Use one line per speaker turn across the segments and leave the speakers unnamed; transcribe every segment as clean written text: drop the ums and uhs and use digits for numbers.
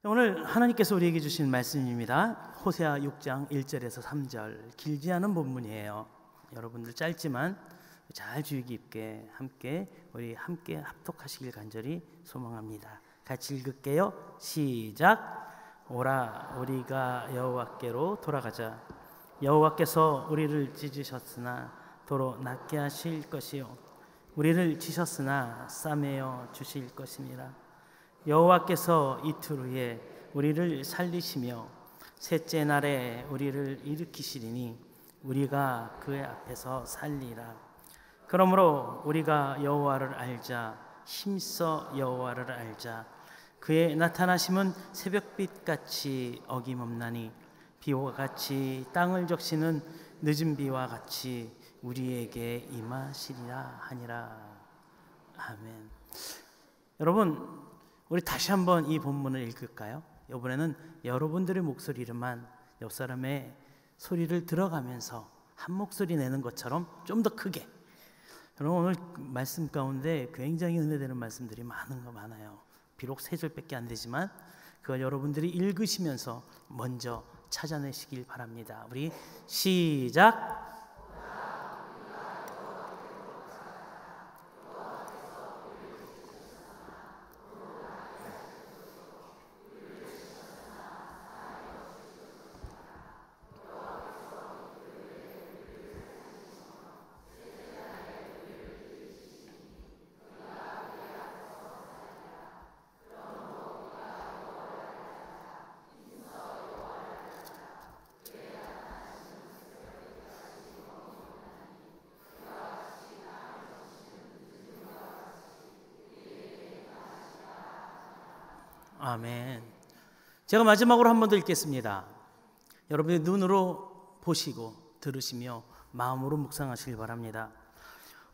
오늘 하나님께서 우리에게 주신 말씀입니다. 호세아 6장 1절에서 3절, 길지 않은 본문이에요. 여러분들 짧지만 잘 주의 깊게 우리 함께 합독하시길 간절히 소망합니다. 같이 읽을게요. 시작. 오라, 우리가 여호와께로 돌아가자. 여호와께서 우리를 찢으셨으나 도로 낫게 하실 것이요, 우리를 치셨으나 싸매어 주실 것이니라. 여호와께서 이틀 후에 우리를 살리시며 셋째 날에 우리를 일으키시리니 우리가 그의 앞에서 살리라. 그러므로 우리가 여호와를 알자, 힘써 여호와를 알자. 그의 나타나심은 새벽빛같이 어김없나니 비와 같이 땅을 적시는 늦은 비와 같이 우리에게 임하시리라 하니라. 아멘. 여러분, 우리 다시 한번 이 본문을 읽을까요? 이번에는 여러분들의 목소리로만 옆 사람의 소리를 들어가면서 한 목소리 내는 것처럼 좀 더 크게. 여러분, 오늘 말씀 가운데 굉장히 은혜되는 말씀들이 많아요. 비록 3절밖에 안 되지만 그걸 여러분들이 읽으시면서 먼저 찾아내시길 바랍니다. 우리 시작. 아멘. 제가 마지막으로 한 번 더 읽겠습니다. 여러분의 눈으로 보시고 들으시며 마음으로 묵상하시길 바랍니다.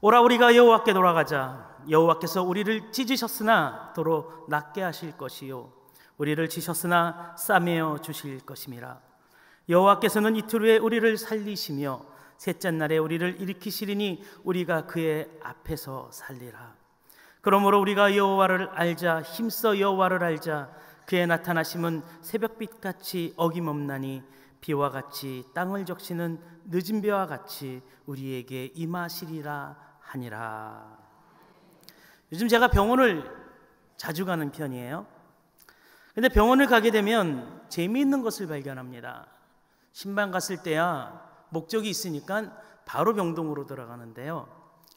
오라, 우리가 여호와께 돌아가자. 여호와께서 우리를 찢으셨으나 도로 낫게 하실 것이요, 우리를 치셨으나 싸매어 주실 것임이라. 여호와께서는 이틀 후에 우리를 살리시며 셋째 날에 우리를 일으키시리니 우리가 그의 앞에서 살리라. 그러므로 우리가 여호와를 알자, 힘써 여호와를 알자. 그의 나타나심은 새벽빛같이 어김없나니 비와 같이 땅을 적시는 늦은 비와 같이 우리에게 임하시리라 하니라. 요즘 제가 병원을 자주 가는 편이에요. 근데 병원을 가게 되면 재미있는 것을 발견합니다. 신방 갔을 때야 목적이 있으니까 바로 병동으로 들어가는데요.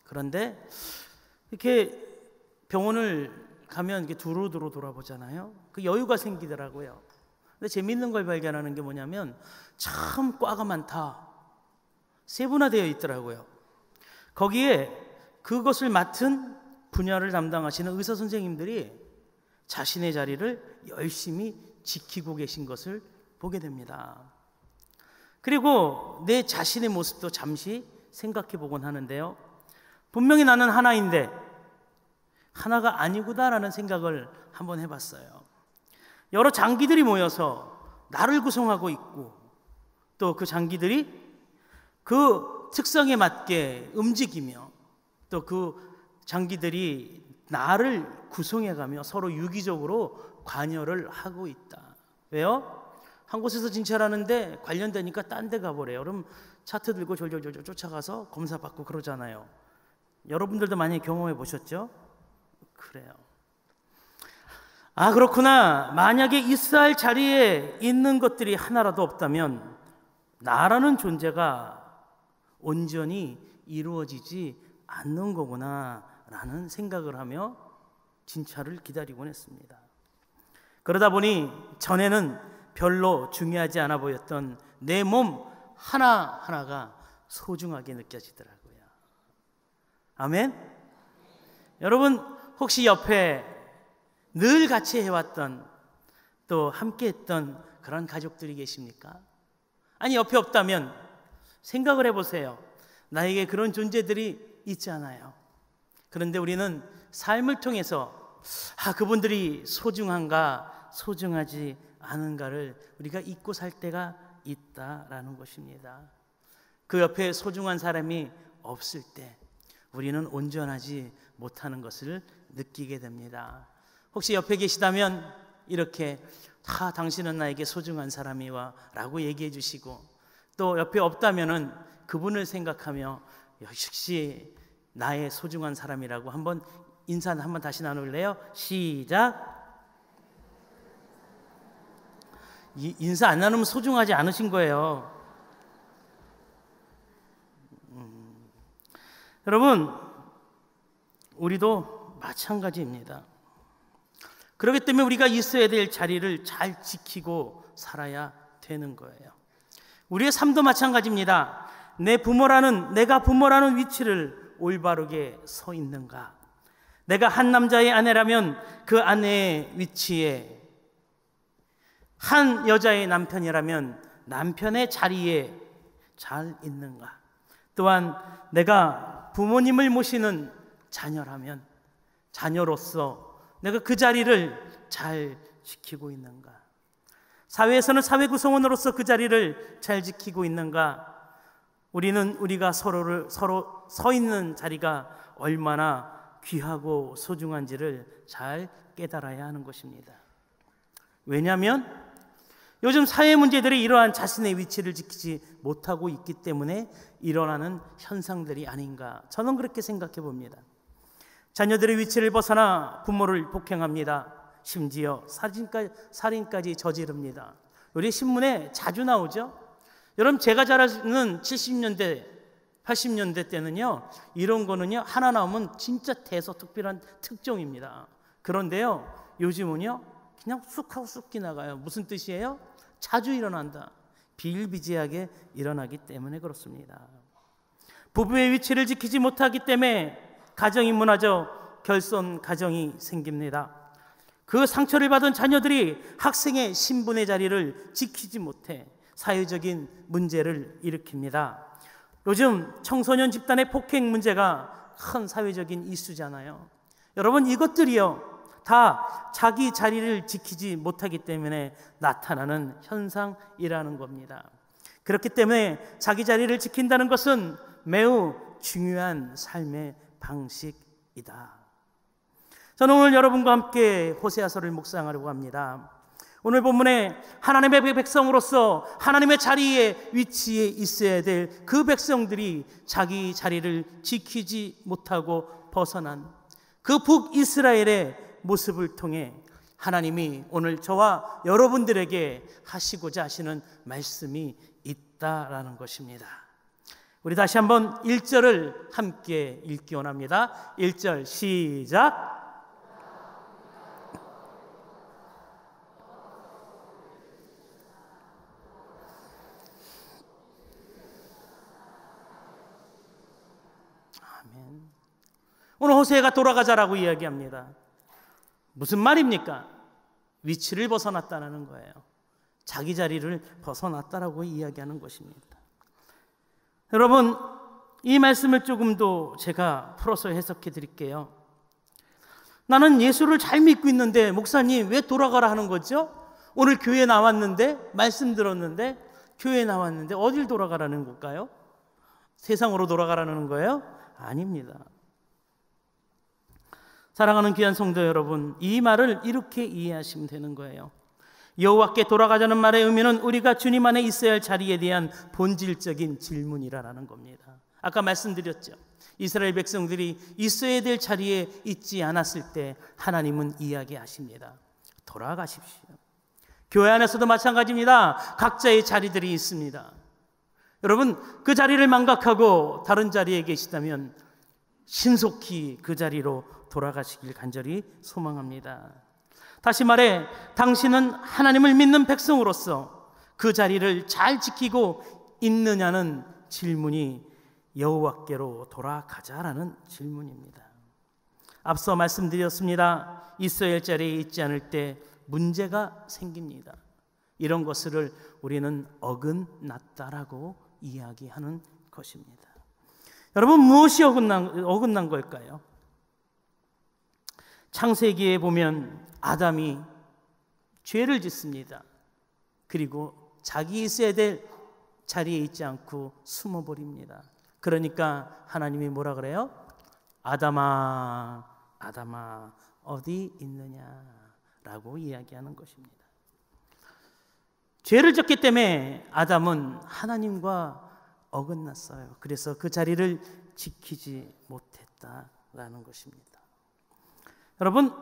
그런데 이렇게 병원을 가면 이렇게 두루두루 돌아보잖아요. 그 여유가 생기더라고요. 근데 재미있는 걸 발견하는 게 뭐냐면 참 과가 많다. 세분화되어 있더라고요. 거기에 그것을 맡은 분야를 담당하시는 의사 선생님들이 자신의 자리를 열심히 지키고 계신 것을 보게 됩니다. 그리고 내 자신의 모습도 잠시 생각해 보곤 하는데요. 분명히 나는 하나인데 하나가 아니구나라는 생각을 한번 해봤어요. 여러 장기들이 모여서 나를 구성하고 있고 또 그 장기들이 그 특성에 맞게 움직이며 또 그 장기들이 나를 구성해가며 서로 유기적으로 관여를 하고 있다. 왜요? 한 곳에서 진찰하는데 관련되니까 딴 데 가버려요. 그럼 차트 들고 졸졸졸 쫓아가서 검사받고 그러잖아요. 여러분들도 많이 경험해 보셨죠? 그래요. 아, 그렇구나. 만약에 있어야 할 자리에 있는 것들이 하나라도 없다면 나라는 존재가 온전히 이루어지지 않는 거구나 라는 생각을 하며 진찰을 기다리곤 했습니다. 그러다 보니 전에는 별로 중요하지 않아 보였던 내 몸 하나하나가 소중하게 느껴지더라고요. 아멘? 여러분, 혹시 옆에 늘 같이 해왔던 또 함께 했던 그런 가족들이 계십니까? 아니, 옆에 없다면 생각을 해보세요. 나에게 그런 존재들이 있잖아요. 그런데 우리는 삶을 통해서 그분들이 소중한가 소중하지 않은가를 우리가 잊고 살 때가 있다라는 것입니다. 그 옆에 소중한 사람이 없을 때 우리는 온전하지 못하는 것을 느끼게 됩니다. 혹시 옆에 계시다면 이렇게 당신은 나에게 소중한 사람이와 라고 얘기해 주시고, 또 옆에 없다면은 그분을 생각하며 역시 나의 소중한 사람이라고 한번 인사 한번 다시 나눌래요? 시작. 인사 안 나누면 소중하지 않으신 거예요. 여러분, 우리도 마찬가지입니다. 그렇기 때문에 우리가 있어야 될 자리를 잘 지키고 살아야 되는 거예요. 우리의 삶도 마찬가지입니다. 내가 부모라는 위치를 올바르게 서 있는가? 내가 한 남자의 아내라면 그 아내의 위치에, 한 여자의 남편이라면 남편의 자리에 잘 있는가? 또한 내가 부모님을 모시는 자녀라면 자녀로서 내가 그 자리를 잘 지키고 있는가? 사회에서는 사회 구성원으로서 그 자리를 잘 지키고 있는가? 우리가 서로 서 있는 자리가 얼마나 귀하고 소중한지를 잘 깨달아야 하는 것입니다. 왜냐하면 요즘 사회 문제들이 이러한 자신의 위치를 지키지 못하고 있기 때문에 일어나는 현상들이 아닌가, 저는 그렇게 생각해 봅니다. 자녀들의 위치를 벗어나 부모를 폭행합니다. 심지어 살인까지 저지릅니다. 우리 신문에 자주 나오죠. 여러분, 제가 잘 아는 70년대 80년대 때는요, 이런 거는요 하나 나오면 진짜 대서특필한 특종입니다. 그런데요 요즘은요 그냥 쑥 하고 쑥 지나가요. 무슨 뜻이에요? 자주 일어난다. 비일비재하게 일어나기 때문에 그렇습니다. 부부의 위치를 지키지 못하기 때문에 가정이 무너져 결손 가정이 생깁니다. 그 상처를 받은 자녀들이 학생의 신분의 자리를 지키지 못해 사회적인 문제를 일으킵니다. 요즘 청소년 집단의 폭행 문제가 큰 사회적인 이슈잖아요. 여러분, 이것들이요 다 자기 자리를 지키지 못하기 때문에 나타나는 현상이라는 겁니다. 그렇기 때문에 자기 자리를 지킨다는 것은 매우 중요한 삶의 방식이다. 저는 오늘 여러분과 함께 호세아서를 묵상하려고 합니다. 오늘 본문에 하나님의 백성으로서 하나님의 자리에 위치해 있어야 될 그 백성들이 자기 자리를 지키지 못하고 벗어난 그 북이스라엘의 모습을 통해 하나님이 오늘 저와 여러분들에게 하시고자 하시는 말씀이 있다라는 것입니다. 우리 다시 한번 1절을 함께 읽기 원합니다. 1절 시작. 아멘. 오늘 호세아가 돌아가자라고 이야기합니다. 무슨 말입니까? 위치를 벗어났다는 거예요. 자기 자리를 벗어났다라고 이야기하는 것입니다. 여러분, 이 말씀을 조금 더 제가 풀어서 해석해 드릴게요. 나는 예수를 잘 믿고 있는데 목사님 왜 돌아가라 하는 거죠? 오늘 교회 나왔는데, 말씀 들었는데, 교회 나왔는데 어딜 돌아가라는 걸까요? 세상으로 돌아가라는 거예요? 아닙니다. 사랑하는 귀한 성도 여러분, 이 말을 이렇게 이해하시면 되는 거예요. 여호와께 돌아가자는 말의 의미는 우리가 주님 안에 있어야 할 자리에 대한 본질적인 질문이라는 겁니다. 아까 말씀드렸죠. 이스라엘 백성들이 있어야 될 자리에 있지 않았을 때 하나님은 이야기하십니다. 돌아가십시오. 교회 안에서도 마찬가지입니다. 각자의 자리들이 있습니다. 여러분, 그 자리를 망각하고 다른 자리에 계시다면 신속히 그 자리로 돌아가시길 간절히 소망합니다. 다시 말해, 당신은 하나님을 믿는 백성으로서 그 자리를 잘 지키고 있느냐는 질문이 여호와께로 돌아가자라는 질문입니다. 앞서 말씀드렸습니다. 있어야 할 자리에 있지 않을 때 문제가 생깁니다. 이런 것을 우리는 어긋났다라고 이야기하는 것입니다. 여러분, 무엇이 어긋난 걸까요? 창세기에 보면 아담이 죄를 짓습니다. 그리고 자기 있어야 될 자리에 있지 않고 숨어버립니다. 그러니까 하나님이 뭐라 그래요? 아담아, 아담아, 어디 있느냐라고 이야기하는 것입니다. 죄를 졌기 때문에 아담은 하나님과 어긋났어요. 그래서 그 자리를 지키지 못했다라는 것입니다. 여러분,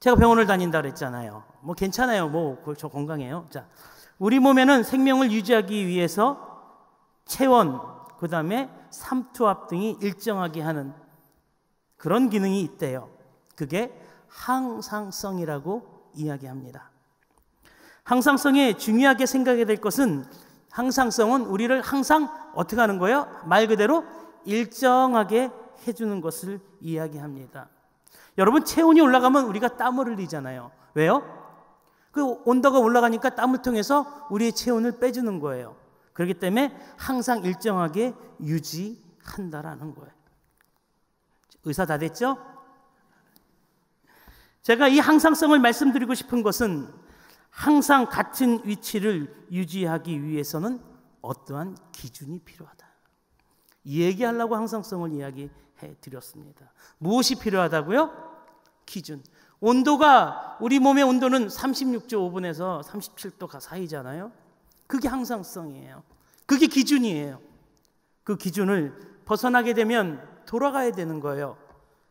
제가 병원을 다닌다 그랬잖아요. 뭐 괜찮아요. 저 건강해요. 자, 우리 몸에는 생명을 유지하기 위해서 체원, 그 다음에 삼투압 등이 일정하게 하는 그런 기능이 있대요. 그게 항상성이라고 이야기합니다. 항상성에 중요하게 생각해야 될 것은, 항상성은 우리를 항상 어떻게 하는 거예요? 말 그대로 일정하게 해주는 것을 이야기합니다. 여러분, 체온이 올라가면 우리가 땀을 흘리잖아요. 왜요? 그 온도가 올라가니까 땀을 통해서 우리의 체온을 빼주는 거예요. 그렇기 때문에 항상 일정하게 유지한다라는 거예요. 의사 다 됐죠? 제가 이 항상성을 말씀드리고 싶은 것은, 항상 같은 위치를 유지하기 위해서는 어떠한 기준이 필요하다. 이 얘기하려고 항상성을 이야기해 드렸습니다. 무엇이 필요하다고요? 기준. 온도가, 우리 몸의 온도는 36.5분에서 37도 사이잖아요. 그게 항상성이에요. 그게 기준이에요. 그 기준을 벗어나게 되면 돌아가야 되는 거예요.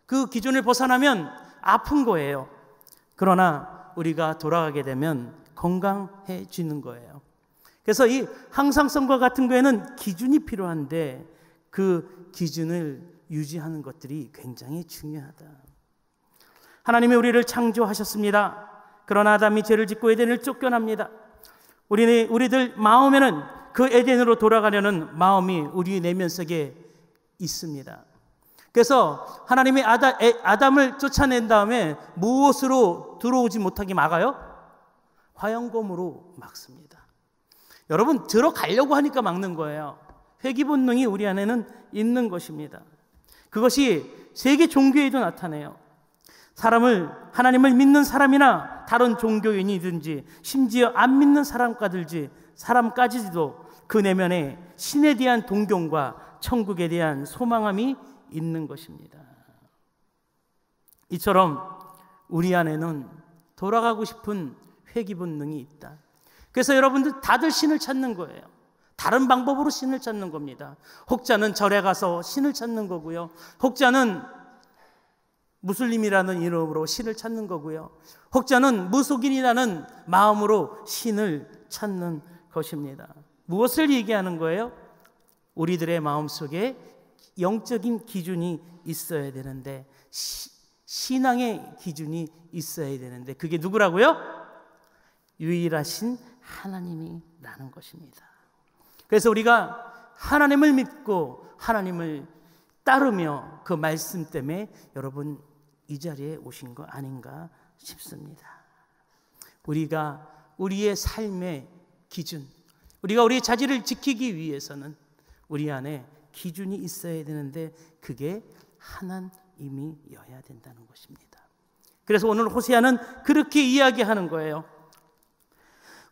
그 기준을 벗어나면 아픈 거예요. 그러나 우리가 돌아가게 되면 건강해지는 거예요. 그래서 이 항상성과 같은 거에는 기준이 필요한데, 그 기준을 유지하는 것들이 굉장히 중요하다. 하나님이 우리를 창조하셨습니다. 그러나 아담이 죄를 짓고 에덴을 쫓겨납니다. 우리들 마음에는 그 에덴으로 돌아가려는 마음이 우리 내면 속에 있습니다. 그래서 하나님이 아담을 쫓아낸 다음에 무엇으로 들어오지 못하게 막아요? 화영검으로 막습니다. 여러분, 들어가려고 하니까 막는 거예요. 회귀 본능이 우리 안에는 있는 것입니다. 그것이 세계 종교에도 나타나요. 하나님을 믿는 사람이나 다른 종교인이든지 심지어 안 믿는 사람까지도 그 내면에 신에 대한 동경과 천국에 대한 소망함이 있는 것입니다. 이처럼 우리 안에는 돌아가고 싶은 회귀 본능이 있다. 그래서 여러분들 다들 신을 찾는 거예요. 다른 방법으로 신을 찾는 겁니다. 혹자는 절에 가서 신을 찾는 거고요. 혹자는 무슬림이라는 이름으로 신을 찾는 거고요. 혹자는 무속인이라는 마음으로 신을 찾는 것입니다. 무엇을 얘기하는 거예요? 우리들의 마음속에 영적인 기준이 있어야 되는데, 신앙의 기준이 있어야 되는데, 그게 누구라고요? 유일하신 하나님이라는 것입니다. 그래서 우리가 하나님을 믿고 하나님을 따르며 그 말씀 때문에 여러분 이 자리에 오신 거 아닌가 싶습니다. 우리가 우리의 삶의 기준, 우리가 우리의 자질을 지키기 위해서는 우리 안에 기준이 있어야 되는데, 그게 하나님이어야 된다는 것입니다. 그래서 오늘 호세아는 그렇게 이야기하는 거예요.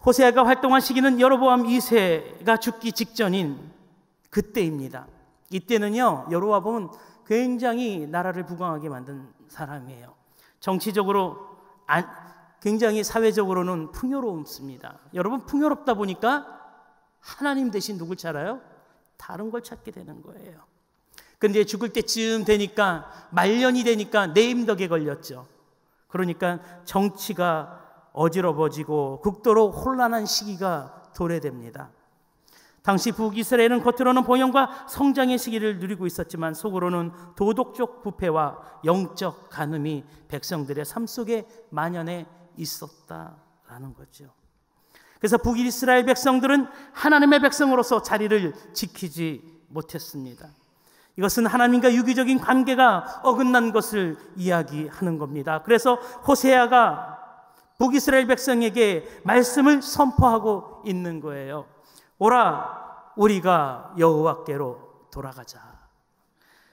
호세아가 활동한 시기는 여로보암 2세가 죽기 직전인 그때입니다. 이때는요, 여로보암은 굉장히 나라를 부강하게 만든 사람이에요. 정치적으로 굉장히 사회적으로는 풍요롭습니다. 여러분, 풍요롭다 보니까 하나님 대신 누굴 찾아요? 다른 걸 찾게 되는 거예요. 그런데 죽을 때쯤 되니까, 말년이 되니까 내임덕에 걸렸죠. 그러니까 정치가 어지러워지고 극도로 혼란한 시기가 도래됩니다. 당시 북이스라엘은 겉으로는 번영과 성장의 시기를 누리고 있었지만 속으로는 도덕적 부패와 영적 간음이 백성들의 삶 속에 만연해 있었다라는 거죠. 그래서 북이스라엘 백성들은 하나님의 백성으로서 자리를 지키지 못했습니다. 이것은 하나님과 유기적인 관계가 어긋난 것을 이야기하는 겁니다. 그래서 호세아가 북이스라엘 백성에게 말씀을 선포하고 있는 거예요. 오라, 우리가 여호와께로 돌아가자.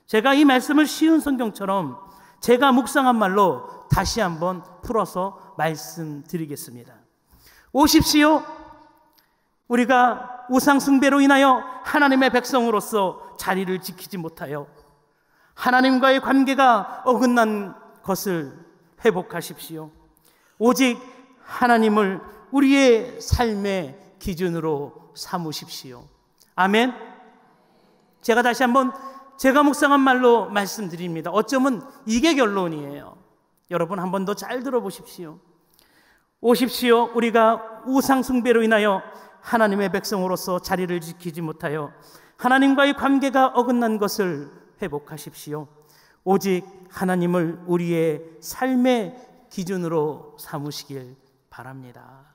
제가 이 말씀을 쉬운 성경처럼 제가 묵상한 말로 다시 한번 풀어서 말씀드리겠습니다. 오십시오. 우리가 우상숭배로 인하여 하나님의 백성으로서 자리를 지키지 못하여 하나님과의 관계가 어긋난 것을 회복하십시오. 오직 하나님을 우리의 삶의 기준으로 삼으십시오. 아멘. 제가 다시 한번 제가 묵상한 말로 말씀드립니다. 어쩌면 이게 결론이에요. 여러분 한 번 더 잘 들어보십시오. 오십시오. 우리가 우상숭배로 인하여 하나님의 백성으로서 자리를 지키지 못하여 하나님과의 관계가 어긋난 것을 회복하십시오. 오직 하나님을 우리의 삶의 기준으로 삼으시길 바랍니다.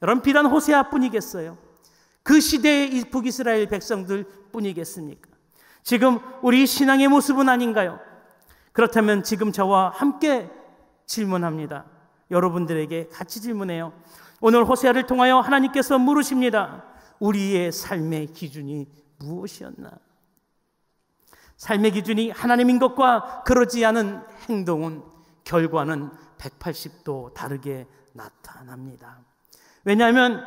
여러분, 비단 호세아뿐이겠어요? 그 시대의 북이스라엘 백성들 뿐이겠습니까? 지금 우리 신앙의 모습은 아닌가요? 그렇다면 지금 저와 함께 질문합니다. 여러분들에게 같이 질문해요. 오늘 호세아를 통하여 하나님께서 물으십니다. 우리의 삶의 기준이 무엇이었나? 삶의 기준이 하나님인 것과 그러지 않은 행동은 결과는 180도 다르게 나타납니다. 왜냐하면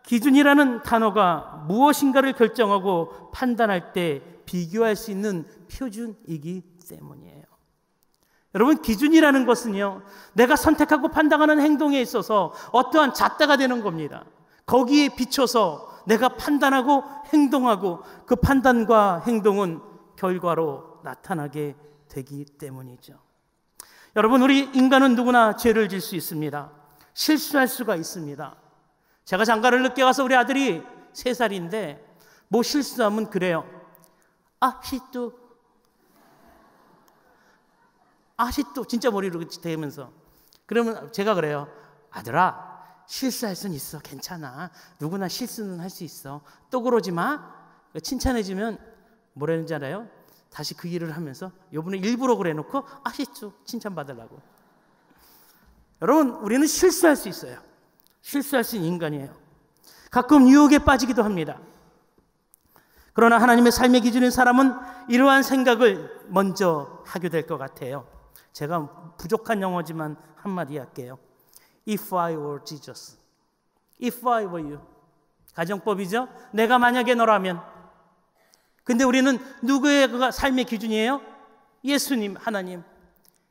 기준이라는 단어가 무엇인가를 결정하고 판단할 때 비교할 수 있는 표준이기 때문이에요. 여러분, 기준이라는 것은요, 내가 선택하고 판단하는 행동에 있어서 어떠한 잣대가 되는 겁니다. 거기에 비춰서 내가 판단하고 행동하고 그 판단과 행동은 결과로 나타나게 되기 때문이죠. 여러분, 우리 인간은 누구나 죄를 질 수 있습니다. 실수할 수가 있습니다. 제가 장가를 늦게 가서 우리 아들이 3살인데 뭐 실수하면 그래요. 아시또 진짜 머리로 대면서. 그러면 제가 그래요. 아들아, 실수할 수는 있어. 괜찮아. 누구나 실수는 할 수 있어. 또 그러지 마. 칭찬해주면 뭐라는지 알아요? 다시 그 일을 하면서 요번에 일부러 그래 놓고 아시죠? 칭찬받으려고. 여러분, 우리는 실수할 수 있어요. 실수할 수 있는 인간이에요. 가끔 유혹에 빠지기도 합니다. 그러나 하나님의 삶의 기준인 사람은 이러한 생각을 먼저 하게 될 것 같아요. 제가 부족한 영어지만 한마디 할게요. If I were Jesus. If I were you. 가정법이죠? 내가 만약에 너라면. 근데 우리는 누구의 삶의 기준이에요? 예수님, 하나님.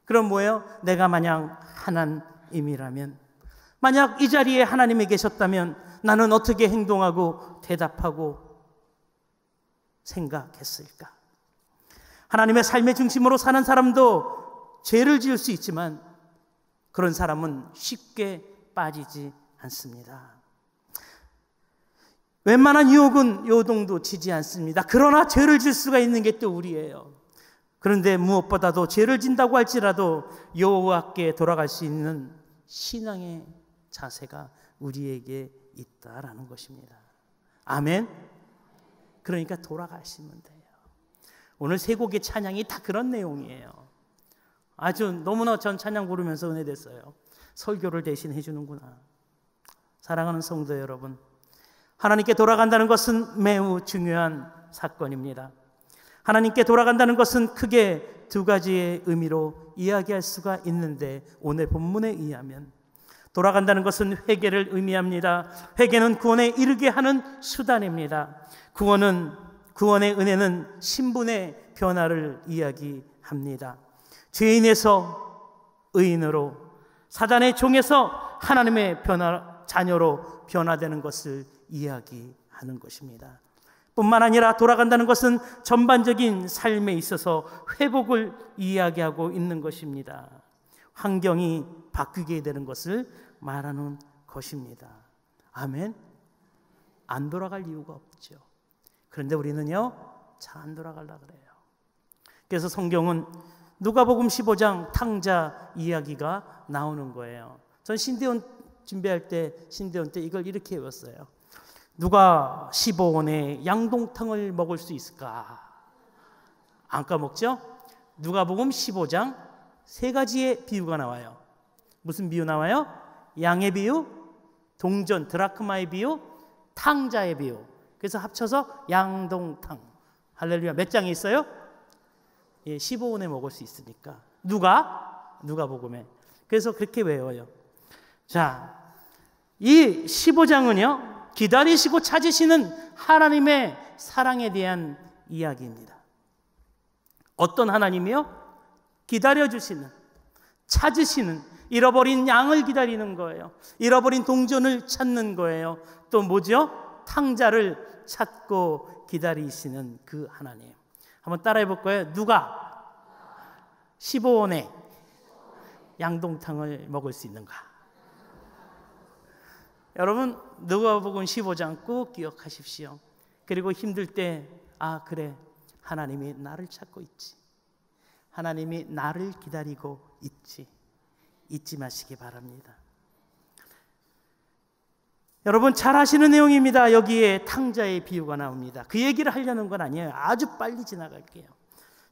그럼 뭐예요? 내가 만약 하나님이라면, 만약 이 자리에 하나님이 계셨다면 나는 어떻게 행동하고 대답하고 생각했을까? 하나님의 삶의 중심으로 사는 사람도 죄를 지을 수 있지만 그런 사람은 쉽게 빠지지 않습니다. 웬만한 유혹은 요동도 치지 않습니다. 그러나 죄를 질 수가 있는 게 또 우리예요. 그런데 무엇보다도 죄를 진다고 할지라도 여호와께 돌아갈 수 있는 신앙의 자세가 우리에게 있다라는 것입니다. 아멘. 그러니까 돌아가시면 돼요. 오늘 세 곡의 찬양이 다 그런 내용이에요. 아주 너무나 전 찬양 부르면서 은혜됐어요. 설교를 대신 해주는구나. 사랑하는 성도 여러분, 하나님께 돌아간다는 것은 매우 중요한 사건입니다. 하나님께 돌아간다는 것은 크게 2가지의 의미로 이야기할 수가 있는데, 오늘 본문에 의하면 돌아간다는 것은 회개를 의미합니다. 회개는 구원에 이르게 하는 수단입니다. 구원의 은혜는 신분의 변화를 이야기합니다. 죄인에서 의인으로, 사단의 종에서 하나님의 자녀로 변화되는 것을 이야기하는 것입니다. 뿐만 아니라 돌아간다는 것은 전반적인 삶에 있어서 회복을 이야기하고 있는 것입니다. 환경이 바뀌게 되는 것을 말하는 것입니다. 아멘. 안 돌아갈 이유가 없죠. 그런데 우리는요, 잘 안 돌아가려고 그래요. 그래서 성경은 누가복음 15장 탕자 이야기가 나오는 거예요. 전 신대원 준비할 때, 신대원 때 이걸 이렇게 외웠어요. 누가 15원에 양동탕을 먹을 수 있을까? 안 까먹죠? 누가복음 15장 3가지의 비유가 나와요. 무슨 비유 나와요? 양의 비유, 동전, 드라크마의 비유, 탕자의 비유. 그래서 합쳐서 양동탕. 할렐루야. 몇 장이 있어요? 15원에 먹을 수 있으니까. 누가복음에. 그래서 그렇게 외워요. 자, 이 15장은요, 기다리시고 찾으시는 하나님의 사랑에 대한 이야기입니다. 어떤 하나님이요? 기다려주시는, 찾으시는, 잃어버린 양을 기다리는 거예요. 잃어버린 동전을 찾는 거예요. 또 뭐죠? 탕자를 찾고 기다리시는 그 하나님. 한번 따라해 볼 거예요. 누가 15원에 양동탕을 먹을 수 있는가? 여러분, 누가복음 15장 꼭 기억하십시오. 그리고 힘들 때, 아 그래, 하나님이 나를 찾고 있지, 하나님이 나를 기다리고 있지, 잊지 마시기 바랍니다. 여러분, 잘 아시는 내용입니다. 여기에 탕자의 비유가 나옵니다. 그 얘기를 하려는 건 아니에요. 아주 빨리 지나갈게요.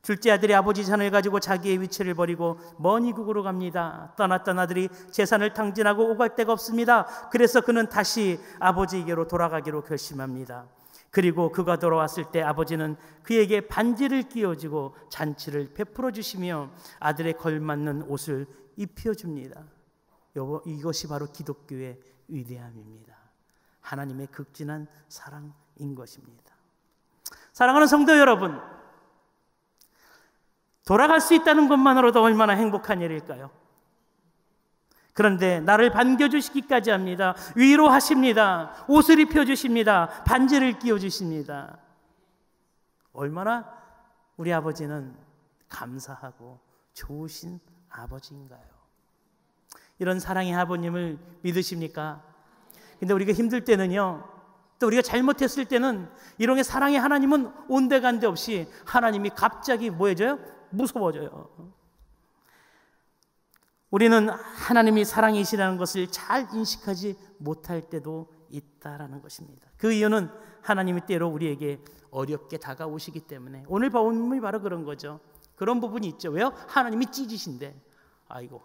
둘째 아들이 아버지 재산을 가지고 자기의 위치를 버리고 먼 이국으로 갑니다. 떠났던 아들이 재산을 탕진하고 오갈 데가 없습니다. 그래서 그는 다시 아버지에게로 돌아가기로 결심합니다. 그리고 그가 돌아왔을 때 아버지는 그에게 반지를 끼워주고 잔치를 베풀어 주시며 아들의 걸맞는 옷을 입혀줍니다. 이것이 바로 기독교의 위대함입니다. 하나님의 극진한 사랑인 것입니다. 사랑하는 성도 여러분, 돌아갈 수 있다는 것만으로도 얼마나 행복한 일일까요? 그런데 나를 반겨주시기까지 합니다. 위로하십니다. 옷을 입혀주십니다. 반지를 끼워주십니다. 얼마나 우리 아버지는 감사하고 좋으신 아버지인가요? 이런 사랑의 아버님을 믿으십니까? 근데 우리가 힘들 때는요, 또 우리가 잘못했을 때는 이런 사랑의 하나님은 온데간데 없이 하나님이 갑자기 뭐 해줘요? 무서워져요. 우리는 하나님이 사랑이시라는 것을 잘 인식하지 못할 때도 있다라는 것입니다. 그 이유는 하나님이 때로 우리에게 어렵게 다가오시기 때문에, 오늘 본문이 바로 그런 거죠. 그런 부분이 있죠. 왜요? 하나님이 찢으신데, 아이고,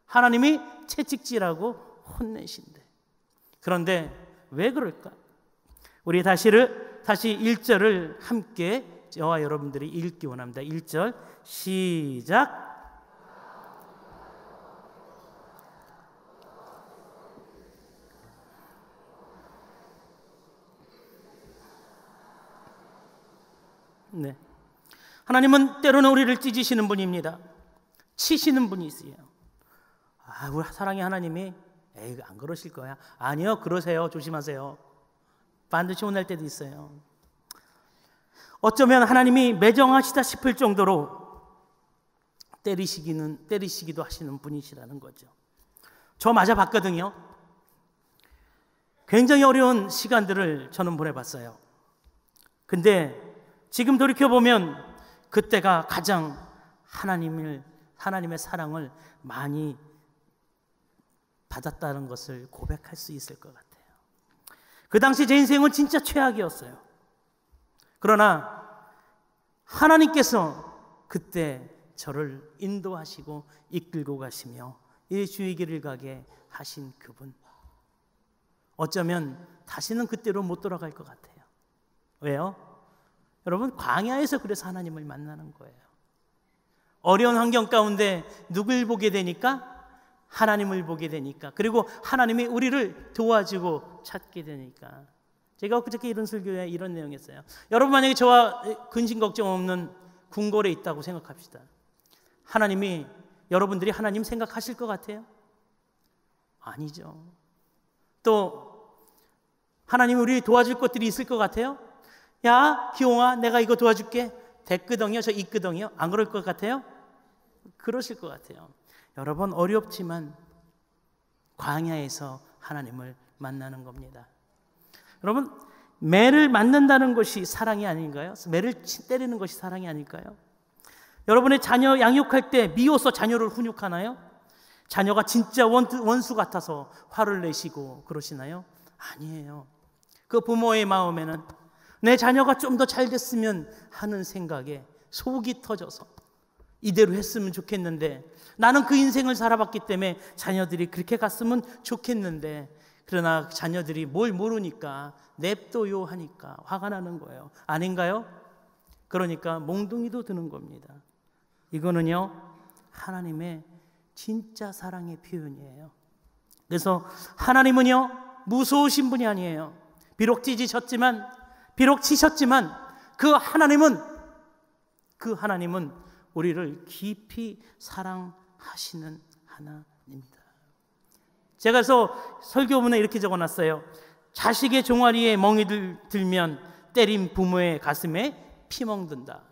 하나님이 채찍질하고 혼내신데. 그런데 왜 그럴까? 우리 다시 1절을 함께 저와 여러분들이 읽기 원합니다. 1절 시작. 네. 하나님은 때로는 우리를 찢으시는 분입니다. 치시는 분이세요. 아, 우리 사랑의 하나님이 에이, 안 그러실 거야. 아니요, 그러세요. 조심하세요. 반드시 혼날 때도 있어요. 어쩌면 하나님이 매정하시다 싶을 정도로 때리시기도 하시는 분이시라는 거죠. 저 맞아 봤거든요. 굉장히 어려운 시간들을 저는 보내봤어요. 근데 지금 돌이켜보면 그때가 가장 하나님의 사랑을 많이 받았다는 것을 고백할 수 있을 것 같아요. 그 당시 제 인생은 진짜 최악이었어요. 그러나 하나님께서 그때 저를 인도하시고 이끌고 가시며 이 주의 길을 가게 하신 그분, 어쩌면 다시는 그때로 못 돌아갈 것 같아요. 왜요? 여러분, 광야에서 그래서 하나님을 만나는 거예요. 어려운 환경 가운데 누굴 보게 되니까? 하나님을 보게 되니까. 그리고 하나님이 우리를 도와주고 찾게 되니까. 제가 엊그저께 이런 설교에 이런 내용이었어요. 여러분, 만약에 저와 근심 걱정 없는 궁궐에 있다고 생각합시다. 하나님이, 여러분들이 하나님 생각하실 것 같아요? 아니죠. 또 하나님이 우리 도와줄 것들이 있을 것 같아요? 야, 기홍아, 내가 이거 도와줄게. 대끄덩이요, 저 이끄덩이요. 안 그럴 것 같아요? 그러실 것 같아요. 여러분, 어렵지만 광야에서 하나님을 만나는 겁니다. 여러분, 매를 맞는다는 것이 사랑이 아닌가요? 매를 때리는 것이 사랑이 아닐까요? 여러분의 자녀 양육할 때 미워서 자녀를 훈육하나요? 자녀가 진짜 원수 같아서 화를 내시고 그러시나요? 아니에요. 그 부모의 마음에는 내 자녀가 좀 더 잘 됐으면 하는 생각에 속이 터져서 이대로 했으면 좋겠는데, 나는 그 인생을 살아봤기 때문에 자녀들이 그렇게 갔으면 좋겠는데, 그러나 자녀들이 뭘 모르니까 냅둬요 하니까 화가 나는 거예요. 아닌가요? 그러니까 몽둥이도 드는 겁니다. 이거는요, 하나님의 진짜 사랑의 표현이에요. 그래서 하나님은요, 무서우신 분이 아니에요. 비록 찢으셨지만, 비록 치셨지만 그 하나님은 우리를 깊이 사랑하시는 하나님입니다. 제가 그래서 설교문에 이렇게 적어놨어요. 자식의 종아리에 멍이 들면 때린 부모의 가슴에 피멍 든다.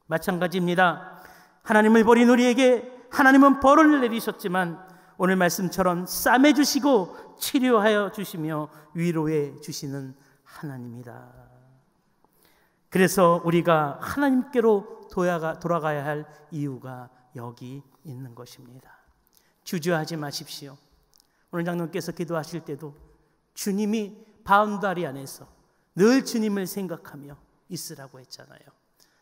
마찬가지입니다. 하나님을 버린 우리에게 하나님은 벌을 내리셨지만 오늘 말씀처럼 싸매주시고 치료하여 주시며 위로해 주시는 하나님이다. 그래서 우리가 하나님께로 돌아가야 할 이유가 여기 있는 것입니다. 주저하지 마십시오. 오늘 장로님께서 기도하실 때도 주님이 바운다리 안에서 늘 주님을 생각하며 있으라고 했잖아요.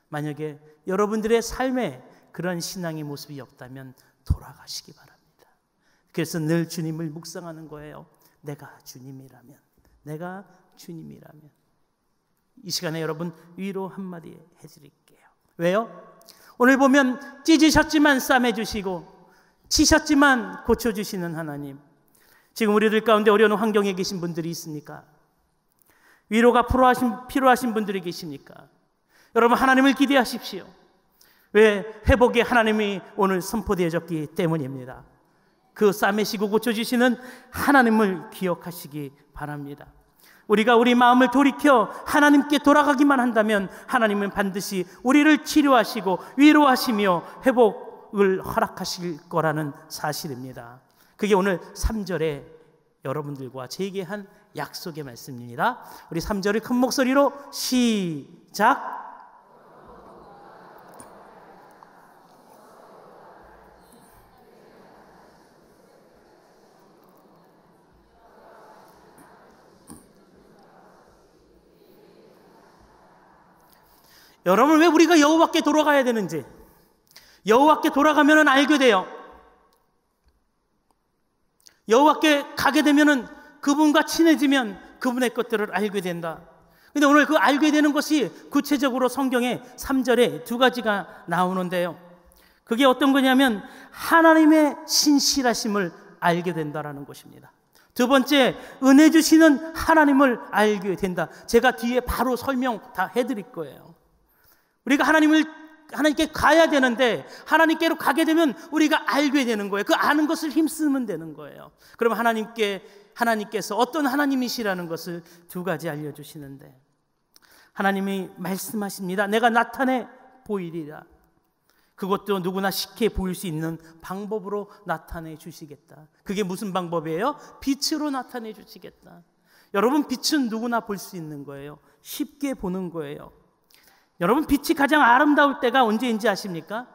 만약에 여러분들의 삶에 그런 신앙의 모습이 없다면 돌아가시기 바랍니다. 그래서 늘 주님을 묵상하는 거예요. 내가 주님이라면, 내가 주님이라면. 이 시간에 여러분 위로 한마디 해드릴게요. 왜요? 오늘 보면 찢으셨지만 싸매주시고 치셨지만 고쳐주시는 하나님. 지금 우리들 가운데 어려운 환경에 계신 분들이 있습니까? 위로가 필요하신 분들이 계십니까? 여러분 하나님을 기대하십시오. 왜? 회복의 하나님이 오늘 선포되어졌기 때문입니다. 그 싸매시고 고쳐주시는 하나님을 기억하시기 바랍니다. 우리가 우리 마음을 돌이켜 하나님께 돌아가기만 한다면 하나님은 반드시 우리를 치료하시고 위로하시며 회복을 허락하실 거라는 사실입니다. 그게 오늘 3절에 여러분들과 제게 한 약속의 말씀입니다. 우리 3절을 큰 목소리로 시작. 여러분, 왜 우리가 여호와께 돌아가야 되는지, 여호와께 돌아가면 알게 돼요. 여호와께 가게 되면 그분과 친해지면 그분의 것들을 알게 된다. 근데 오늘 그 알게 되는 것이 구체적으로 성경에 3절에 두 가지가 나오는데요. 그게 어떤 거냐면 하나님의 신실하심을 알게 된다라는 것입니다. 두 번째, 은혜 주시는 하나님을 알게 된다. 제가 뒤에 바로 설명 다 해드릴 거예요. 우리가 하나님께 가야 되는데 하나님께로 가게 되면 우리가 알게 되는 거예요. 그 아는 것을 힘쓰면 되는 거예요. 그러면 하나님께서 어떤 하나님이시라는 것을 두 가지 알려주시는데, 하나님이 말씀하십니다. 내가 나타내 보이리라. 그것도 누구나 쉽게 보일 수 있는 방법으로 나타내 주시겠다. 그게 무슨 방법이에요? 빛으로 나타내 주시겠다. 여러분, 빛은 누구나 볼 수 있는 거예요. 쉽게 보는 거예요. 여러분, 빛이 가장 아름다울 때가 언제인지 아십니까?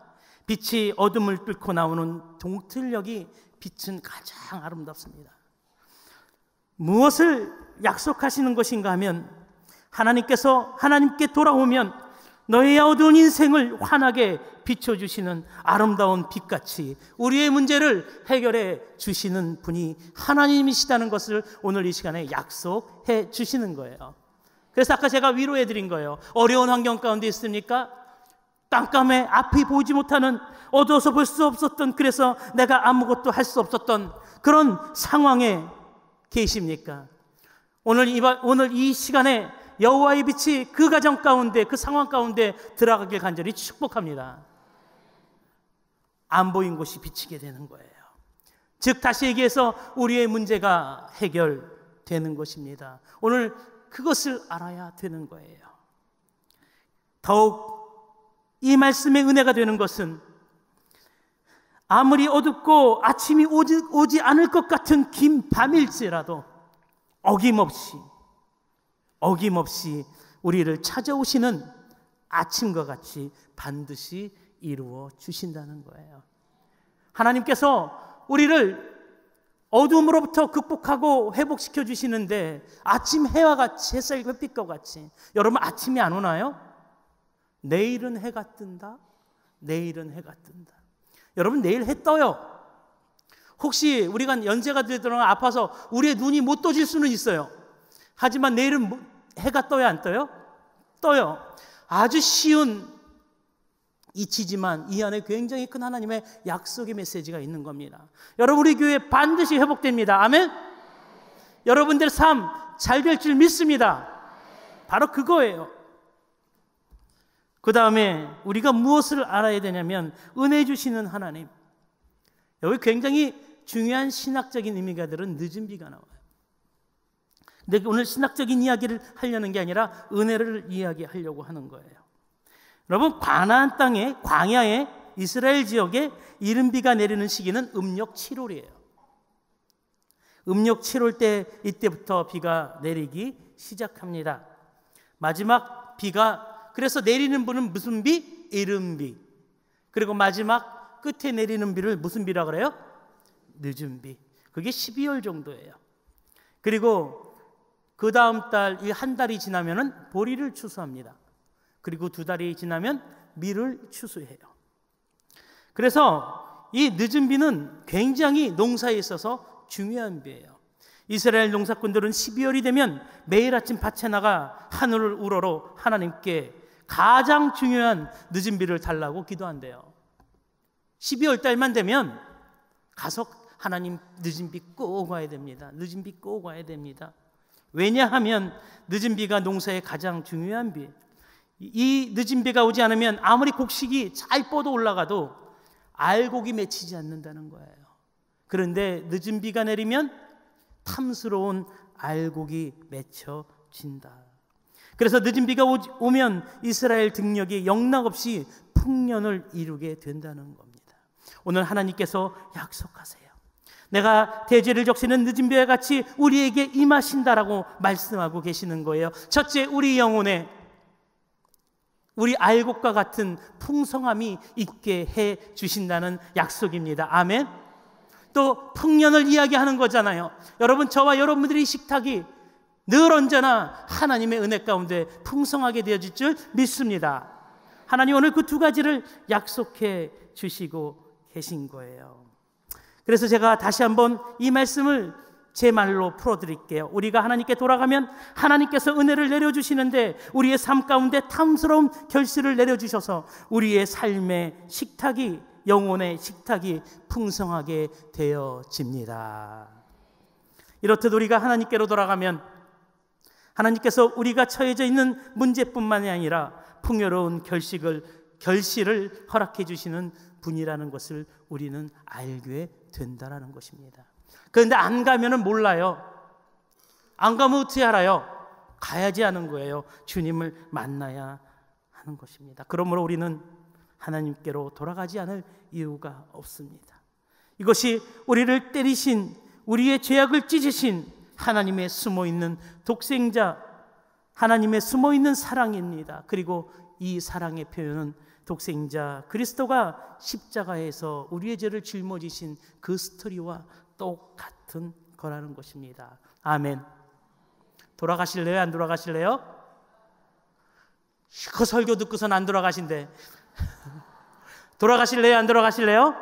빛이 어둠을 뚫고 나오는 동틀녘이 빛은 가장 아름답습니다. 무엇을 약속하시는 것인가 하면 하나님께 돌아오면 너의 어두운 인생을 환하게 비춰주시는 아름다운 빛같이 우리의 문제를 해결해 주시는 분이 하나님이시다는 것을 오늘 이 시간에 약속해 주시는 거예요. 그래서 아까 제가 위로해 드린 거예요. 어려운 환경 가운데 있습니까? 깜깜해 앞이 보이지 못하는, 어두워서 볼 수 없었던, 그래서 내가 아무것도 할 수 없었던 그런 상황에 계십니까? 오늘 이 시간에 여호와의 빛이 그 가정 가운데, 그 상황 가운데 들어가길 간절히 축복합니다. 안 보인 곳이 비치게 되는 거예요. 즉 다시 얘기해서 우리의 문제가 해결되는 것입니다. 오늘 그것을 알아야 되는 거예요. 더욱 이 말씀의 은혜가 되는 것은 아무리 어둡고 아침이 오지 않을 것 같은 긴 밤일지라도 어김없이 우리를 찾아오시는 아침과 같이 반드시 이루어 주신다는 거예요. 하나님께서 우리를 어둠으로부터 극복하고 회복시켜 주시는데 아침 해와 같이, 햇살 햇빛과 같이. 여러분, 아침이 안 오나요? 내일은 해가 뜬다. 내일은 해가 뜬다. 여러분, 내일 해 떠요. 혹시 우리가 연세가 되거나 아파서 우리의 눈이 못 떠질 수는 있어요. 하지만 내일은 해가 떠요, 안 떠요? 떠요. 아주 쉬운 이치지만 이 안에 굉장히 큰 하나님의 약속의 메시지가 있는 겁니다. 여러분, 우리 교회 반드시 회복됩니다. 아멘? 여러분들 삶 잘 될 줄 믿습니다. 바로 그거예요. 그 다음에 우리가 무엇을 알아야 되냐면 은혜 주시는 하나님. 여기 굉장히 중요한 신학적인 의미가 들은 늦은 비가 나와요. 근데 오늘 신학적인 이야기를 하려는 게 아니라 은혜를 이야기하려고 하는 거예요. 여러분, 가나안 땅에, 광야에, 이스라엘 지역에 이른 비가 내리는 시기는 음력 7월이에요. 음력 7월 때 이때부터 비가 내리기 시작합니다. 마지막 비가, 그래서 내리는 비는 무슨 비? 이른 비. 그리고 마지막 끝에 내리는 비를 무슨 비라 그래요? 늦은 비. 그게 12월 정도예요. 그리고 그 다음 달, 이 한 달이 지나면은 보리를 추수합니다. 그리고 두 달이 지나면 밀을 추수해요. 그래서 이 늦은 비는 굉장히 농사에 있어서 중요한 비예요. 이스라엘 농사꾼들은 12월이 되면 매일 아침 밭에 나가 하늘을 우러러 하나님께 가장 중요한 늦은 비를 달라고 기도한대요. 12월 달만 되면 가서 하나님 늦은 비 꼭 와야 됩니다. 늦은 비 꼭 와야 됩니다. 왜냐하면 늦은 비가 농사의 가장 중요한 비. 이 늦은 비가 오지 않으면 아무리 곡식이 잘 뻗어 올라가도 알곡이 맺히지 않는다는 거예요. 그런데 늦은 비가 내리면 탐스러운 알곡이 맺혀진다. 그래서 늦은 비가 오면 이스라엘 등력이 영락없이 풍년을 이루게 된다는 겁니다. 오늘 하나님께서 약속하세요. 내가 대죄를 적시는 늦은 비와 같이 우리에게 임하신다라고 말씀하고 계시는 거예요. 첫째, 우리 영혼에 우리 알곡과 같은 풍성함이 있게 해 주신다는 약속입니다. 아멘. 또 풍년을 이야기하는 거잖아요. 여러분, 저와 여러분들의 식탁이 늘 언제나 하나님의 은혜 가운데 풍성하게 되어질 줄 믿습니다. 하나님 오늘 그 두 가지를 약속해 주시고 계신 거예요. 그래서 제가 다시 한번 이 말씀을 제 말로 풀어드릴게요. 우리가 하나님께 돌아가면 하나님께서 은혜를 내려주시는데 우리의 삶 가운데 탐스러운 결실을 내려주셔서 우리의 삶의 식탁이, 영혼의 식탁이 풍성하게 되어집니다. 이렇듯 우리가 하나님께로 돌아가면 하나님께서 우리가 처해져 있는 문제뿐만이 아니라 풍요로운 결실을 허락해 주시는 분이라는 것을 우리는 알게 된다는 것입니다. 그런데 안 가면은 몰라요. 안 가면 어떻게 알아요? 가야지 하는 거예요. 주님을 만나야 하는 것입니다. 그러므로 우리는 하나님께로 돌아가지 않을 이유가 없습니다. 이것이 우리를 때리신, 우리의 죄악을 찢으신 하나님의 숨어있는 독생자, 하나님의 숨어있는 사랑입니다. 그리고 이 사랑의 표현은 독생자 그리스도가 십자가에서 우리의 죄를 짊어지신 그 스토리와 똑같은 거라는 것입니다. 아멘. 돌아가실래요? 안 돌아가실래요? 그 설교 듣고선 안 돌아가신대. 돌아가실래요? 안 돌아가실래요?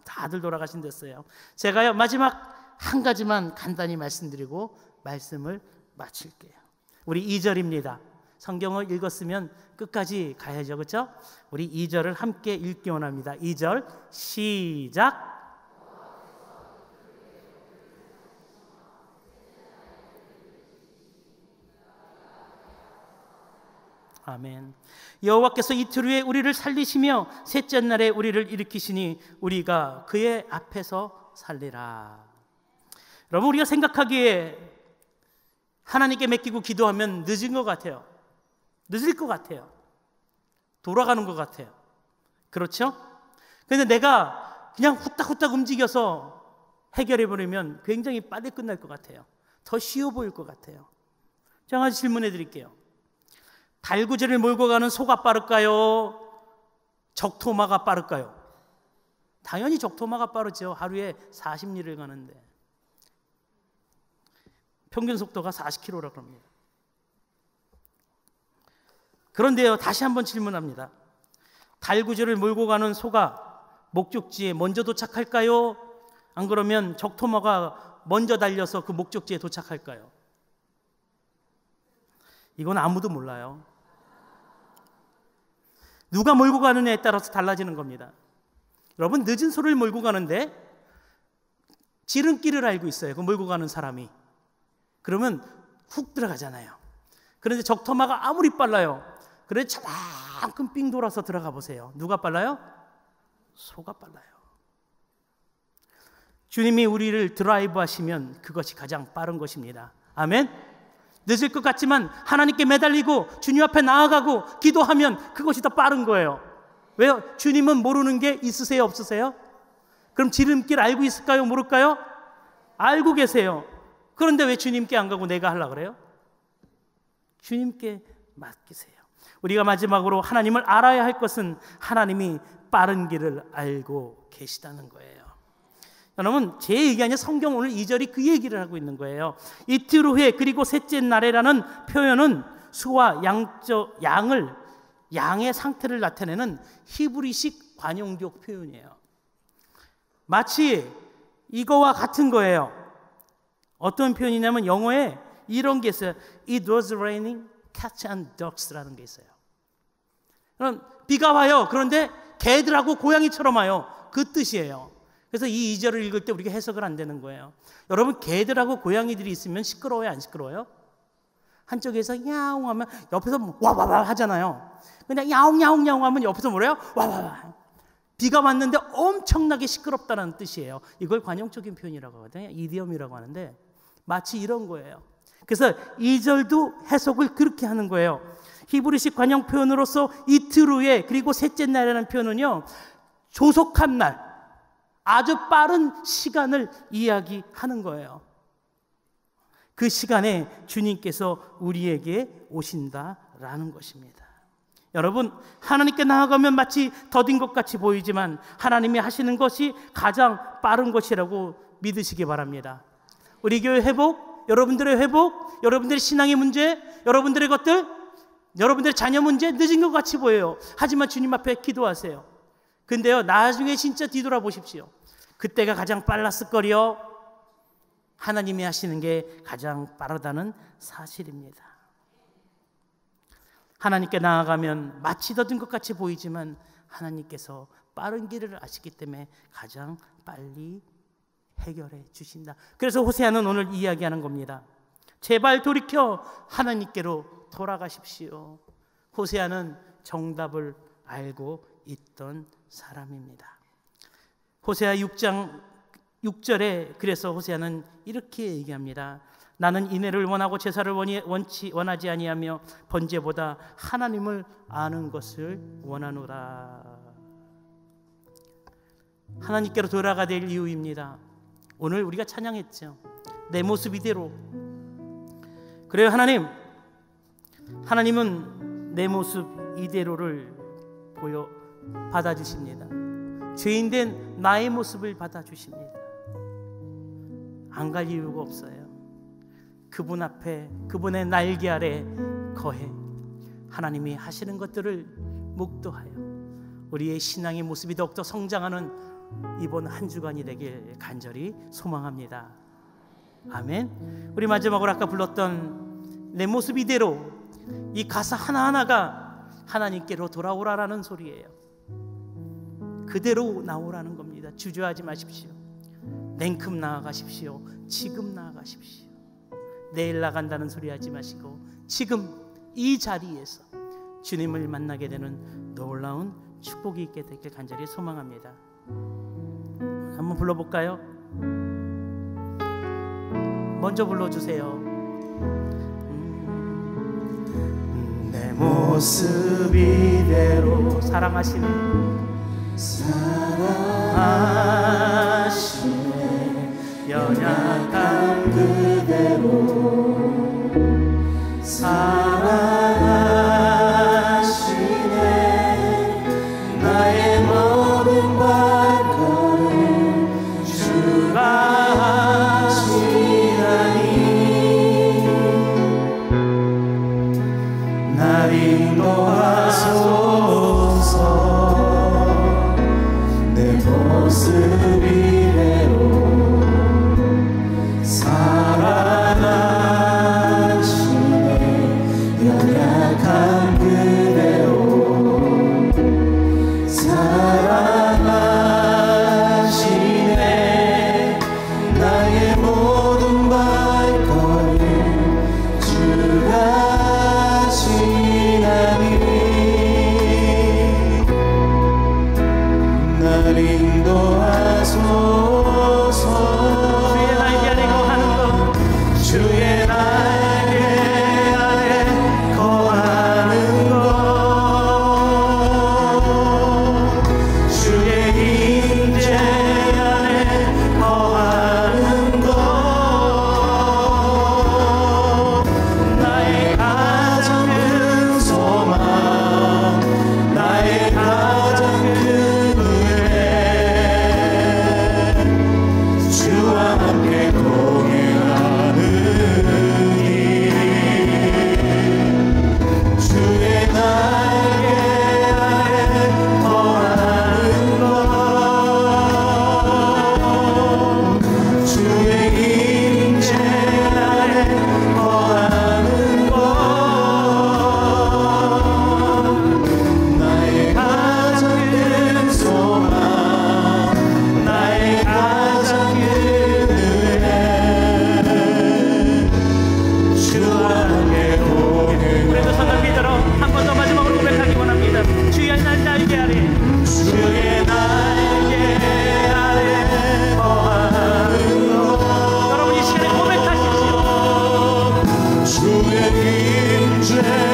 다들 돌아가신댔어요. 제가요 마지막 한 가지만 간단히 말씀드리고 말씀을 마칠게요. 우리 2절입니다. 성경을 읽었으면 끝까지 가야죠. 그렇죠? 우리 2절을 함께 읽기 원합니다. 2절 시작. 아멘. 여호와께서 이틀 후에 우리를 살리시며 셋째 날에 우리를 일으키시니 우리가 그의 앞에서 살리라. 여러분, 우리가 생각하기에 하나님께 맡기고 기도하면 늦은 것 같아요. 늦을 것 같아요. 돌아가는 것 같아요. 그렇죠? 그런데 내가 그냥 후딱후딱 움직여서 해결해버리면 굉장히 빨리 끝날 것 같아요. 더 쉬워 보일 것 같아요. 제가 질문해 드릴게요. 달구지를 몰고 가는 소가 빠를까요? 적토마가 빠를까요? 당연히 적토마가 빠르죠. 하루에 40리를 가는데 평균 속도가 40km라고 합니다. 그런데요, 다시 한번 질문합니다. 달구지를 몰고 가는 소가 목적지에 먼저 도착할까요? 안 그러면 적토마가 먼저 달려서 그 목적지에 도착할까요? 이건 아무도 몰라요. 누가 몰고 가느냐에 따라서 달라지는 겁니다. 여러분, 늦은 소를 몰고 가는데 지름길을 알고 있어요. 그 몰고 가는 사람이. 그러면 훅 들어가잖아요. 그런데 적토마가 아무리 빨라요. 그래 저만큼 삥 돌아서 들어가 보세요. 누가 빨라요? 소가 빨라요. 주님이 우리를 드라이브 하시면 그것이 가장 빠른 것입니다. 아멘? 늦을 것 같지만 하나님께 매달리고 주님 앞에 나아가고 기도하면 그것이 더 빠른 거예요. 왜요? 주님은 모르는 게 있으세요? 없으세요? 그럼 지름길 알고 있을까요? 모를까요? 알고 계세요. 그런데 왜 주님께 안 가고 내가 하려고 그래요? 주님께 맡기세요. 우리가 마지막으로 하나님을 알아야 할 것은 하나님이 빠른 길을 알고 계시다는 거예요. 여러분, 제 얘기 아니라 성경 오늘 2절이 그 얘기를 하고 있는 거예요. 이틀 후에 그리고 셋째 날에라는 표현은 수와 양의 상태를 나타내는 히브리식 관용적 표현이에요. 마치 이거와 같은 거예요. 어떤 표현이냐면 영어에 이런 게 있어요. It was raining cats and dogs라는 게 있어요. 그럼 비가 와요. 그런데 개들하고 고양이처럼 와요. 그 뜻이에요. 그래서 이 2절을 읽을 때 우리가 해석을 안 되는 거예요. 여러분, 개들하고 고양이들이 있으면 시끄러워요? 안 시끄러워요? 한쪽에서 야옹 하면 옆에서 와와와 하잖아요. 근데 야옹 야옹 야옹 하면 옆에서 뭐래요? 와와와. 비가 왔는데 엄청나게 시끄럽다는 뜻이에요. 이걸 관용적인 표현이라고 하거든요. 이디엄이라고 하는데 마치 이런 거예요. 그래서 2절도 해석을 그렇게 하는 거예요. 히브리식 관용 표현으로서 이틀 후에 그리고 셋째 날이라는 표현은요, 조속한 날, 아주 빠른 시간을 이야기하는 거예요. 그 시간에 주님께서 우리에게 오신다라는 것입니다. 여러분, 하나님께 나아가면 마치 더딘 것 같이 보이지만 하나님이 하시는 것이 가장 빠른 것이라고 믿으시기 바랍니다. 우리 교회 회복, 여러분들의 회복, 여러분들의 신앙의 문제, 여러분들의 것들, 여러분들의 자녀 문제 늦은 것 같이 보여요. 하지만 주님 앞에 기도하세요. 근데요, 나중에 진짜 뒤돌아보십시오. 그때가 가장 빨랐을 거리요. 하나님이 하시는 게 가장 빠르다는 사실입니다. 하나님께 나아가면 마치 더딘 것 같이 보이지만 하나님께서 빠른 길을 아시기 때문에 가장 빨리 해결해 주신다. 그래서 호세아는 오늘 이야기하는 겁니다. 제발 돌이켜 하나님께로 돌아가십시오. 호세아는 정답을 알고 있던 사람입니다. 호세아 6장 6절에 그래서 호세아는 이렇게 얘기합니다. 나는 인애를 원하고 제사를 원하지 아니하며 번제보다 하나님을 아는 것을 원하노라. 하나님께로 돌아가야 될 이유입니다. 오늘 우리가 찬양했죠. 내 모습 이대로. 그래요, 하나님은 내 모습 이대로를 받아주십니다. 죄인된 나의 모습을 받아주십니다. 안 갈 이유가 없어요. 그분 앞에, 그분의 날개 아래 거해 하나님이 하시는 것들을 묵도하여 우리의 신앙의 모습이 더욱더 성장하는 이번 한 주간이 되길 간절히 소망합니다. 아멘. 우리 마지막으로 아까 불렀던 내 모습 이대로, 이 가사 하나하나가 하나님께로 돌아오라라는 소리예요. 그대로 나오라는 겁니다. 주저하지 마십시오. 냉큼 나아가십시오. 지금 나아가십시오. 내일 나간다는 소리 하지 마시고 지금 이 자리에서 주님을 만나게 되는 놀라운 축복이 있게 되길 간절히 소망합니다. 한번 불러볼까요? 먼저 불러주세요. 내 모습 이대로 사랑하시네 연약한 그대로 사랑하시네 나의 모든 발걸음 주가 하시나니 날 인도하소서 내 모습 이대로 사랑하시네 연약한 그대로 사랑하시네 날개 아래 주의 날개 아래 거하는 것. 여러분 이 시간에 고백하십시오. 주의 임재